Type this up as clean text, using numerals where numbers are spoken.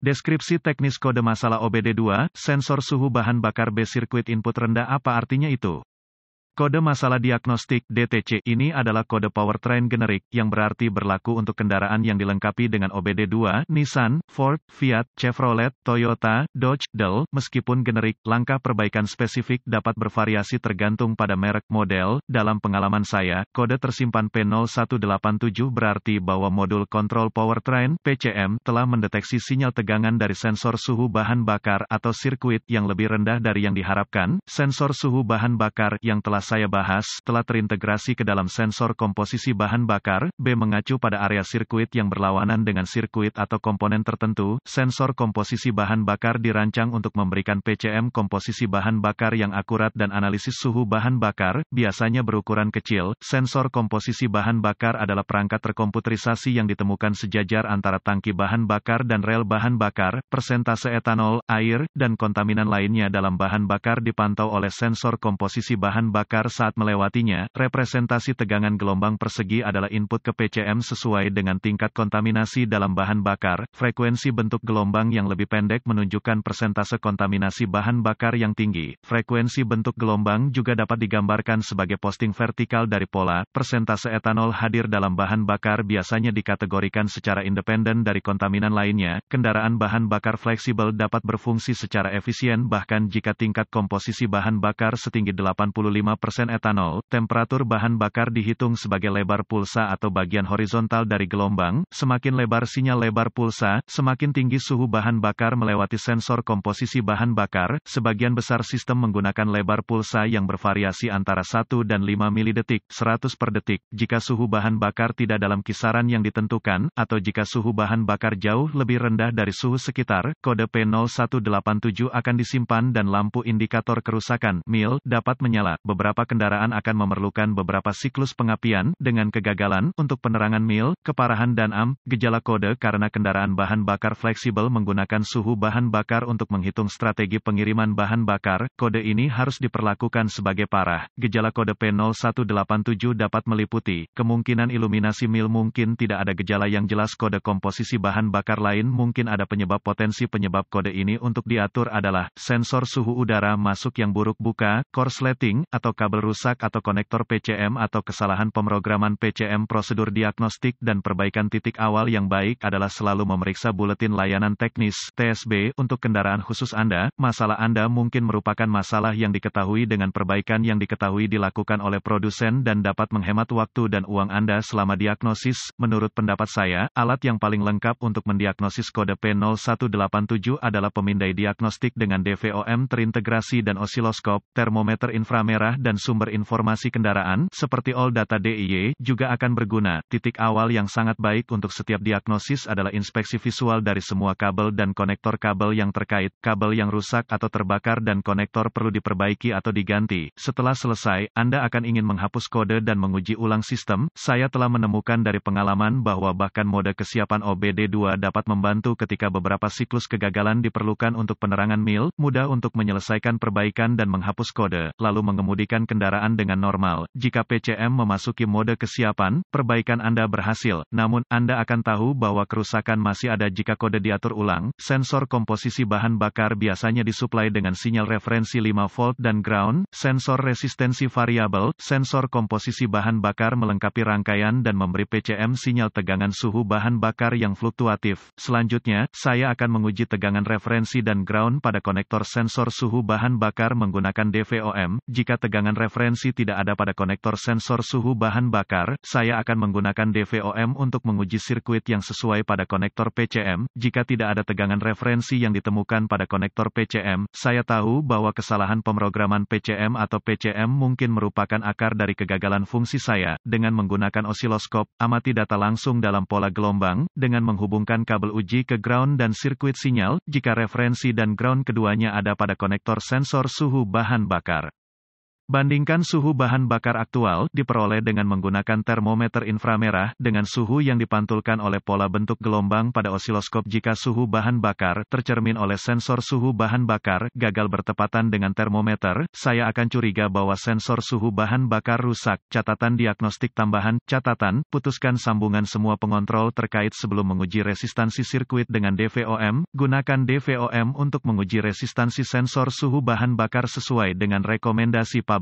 Deskripsi teknis kode masalah OBD2, sensor suhu bahan bakar B sirkuit input rendah apa artinya itu? Kode masalah diagnostik (DTC) ini adalah kode powertrain generik yang berarti berlaku untuk kendaraan yang dilengkapi dengan OBD2, Nissan, Ford, Fiat, Chevrolet, Toyota, Dodge, Dell. Meskipun generik, langkah perbaikan spesifik dapat bervariasi tergantung pada merek model. Dalam pengalaman saya, kode tersimpan P0187 berarti bahwa modul kontrol powertrain (PCM) telah mendeteksi sinyal tegangan dari sensor suhu bahan bakar atau sirkuit yang lebih rendah dari yang diharapkan. Sensor suhu bahan bakar yang telah saya bahas telah terintegrasi ke dalam sensor komposisi bahan bakar. B mengacu pada area sirkuit yang berlawanan dengan sirkuit atau komponen tertentu. Sensor komposisi bahan bakar dirancang untuk memberikan PCM komposisi bahan bakar yang akurat dan analisis suhu bahan bakar, biasanya berukuran kecil. Sensor komposisi bahan bakar adalah perangkat terkomputerisasi yang ditemukan sejajar antara tangki bahan bakar dan rel bahan bakar. Persentase etanol, air, dan kontaminan lainnya dalam bahan bakar dipantau oleh sensor komposisi bahan bakar saat melewatinya. Representasi tegangan gelombang persegi adalah input ke PCM sesuai dengan tingkat kontaminasi dalam bahan bakar. Frekuensi bentuk gelombang yang lebih pendek menunjukkan persentase kontaminasi bahan bakar yang tinggi. Frekuensi bentuk gelombang juga dapat digambarkan sebagai posting vertikal dari pola. Persentase etanol hadir dalam bahan bakar biasanya dikategorikan secara independen dari kontaminan lainnya. Kendaraan bahan bakar fleksibel dapat berfungsi secara efisien bahkan jika tingkat komposisi bahan bakar setinggi 85% etanol. Temperatur bahan bakar dihitung sebagai lebar pulsa atau bagian horizontal dari gelombang. Semakin lebar sinyal lebar pulsa, semakin tinggi suhu bahan bakar melewati sensor komposisi bahan bakar. Sebagian besar sistem menggunakan lebar pulsa yang bervariasi antara 1 dan 5 milidetik, 100 per detik. Jika suhu bahan bakar tidak dalam kisaran yang ditentukan, atau jika suhu bahan bakar jauh lebih rendah dari suhu sekitar, kode P0187 akan disimpan dan lampu indikator kerusakan (MIL) dapat menyala. Beberapa kendaraan akan memerlukan beberapa siklus pengapian, dengan kegagalan, untuk penerangan MIL, keparahan dan gejala kode karena kendaraan bahan bakar fleksibel menggunakan suhu bahan bakar untuk menghitung strategi pengiriman bahan bakar. Kode ini harus diperlakukan sebagai parah. Gejala kode P0187 dapat meliputi kemungkinan iluminasi MIL, mungkin tidak ada gejala yang jelas. Kode komposisi bahan bakar lain mungkin ada penyebab. Potensi penyebab kode ini untuk diatur adalah sensor suhu udara masuk yang buruk, buka, korsleting, atau kabel rusak atau konektor PCM atau kesalahan pemrograman PCM. Prosedur diagnostik dan perbaikan titik awal yang baik adalah selalu memeriksa buletin layanan teknis (TSB) untuk kendaraan khusus Anda. Masalah Anda mungkin merupakan masalah yang diketahui dengan perbaikan yang diketahui dilakukan oleh produsen dan dapat menghemat waktu dan uang Anda selama diagnosis. Menurut pendapat saya, alat yang paling lengkap untuk mendiagnosis kode P0187 adalah pemindai diagnostik dengan DVOM terintegrasi dan osiloskop, termometer inframerah dan sumber informasi kendaraan, seperti All Data DIY, juga akan berguna. Titik awal yang sangat baik untuk setiap diagnosis adalah inspeksi visual dari semua kabel dan konektor kabel yang terkait. Kabel yang rusak atau terbakar dan konektor perlu diperbaiki atau diganti. Setelah selesai, Anda akan ingin menghapus kode dan menguji ulang sistem. Saya telah menemukan dari pengalaman bahwa bahkan mode kesiapan OBD2 dapat membantu ketika beberapa siklus kegagalan diperlukan untuk penerangan MIL. Mudah untuk menyelesaikan perbaikan dan menghapus kode, lalu mengemudikan kendaraan dengan normal. Jika PCM memasuki mode kesiapan, perbaikan Anda berhasil, namun Anda akan tahu bahwa kerusakan masih ada jika kode diatur ulang. Sensor komposisi bahan bakar biasanya disuplai dengan sinyal referensi 5 volt dan ground. Sensor resistensi variabel, sensor komposisi bahan bakar melengkapi rangkaian dan memberi PCM sinyal tegangan suhu bahan bakar yang fluktuatif. Selanjutnya, saya akan menguji tegangan referensi dan ground pada konektor sensor suhu bahan bakar menggunakan DVOM. Jika tegangan referensi tidak ada pada konektor sensor suhu bahan bakar, saya akan menggunakan DVOM untuk menguji sirkuit yang sesuai pada konektor PCM. Jika tidak ada tegangan referensi yang ditemukan pada konektor PCM, saya tahu bahwa kesalahan pemrograman PCM atau PCM mungkin merupakan akar dari kegagalan fungsi saya. Dengan menggunakan osiloskop, amati data langsung dalam pola gelombang, dengan menghubungkan kabel uji ke ground dan sirkuit sinyal, jika referensi dan ground keduanya ada pada konektor sensor suhu bahan bakar. Bandingkan suhu bahan bakar aktual, diperoleh dengan menggunakan termometer inframerah, dengan suhu yang dipantulkan oleh pola bentuk gelombang pada osiloskop. Jika suhu bahan bakar, tercermin oleh sensor suhu bahan bakar, gagal bertepatan dengan termometer, saya akan curiga bahwa sensor suhu bahan bakar rusak. Catatan diagnostik tambahan, catatan, putuskan sambungan semua pengontrol terkait sebelum menguji resistansi sirkuit dengan DVOM, gunakan DVOM untuk menguji resistansi sensor suhu bahan bakar sesuai dengan rekomendasi pabrikan.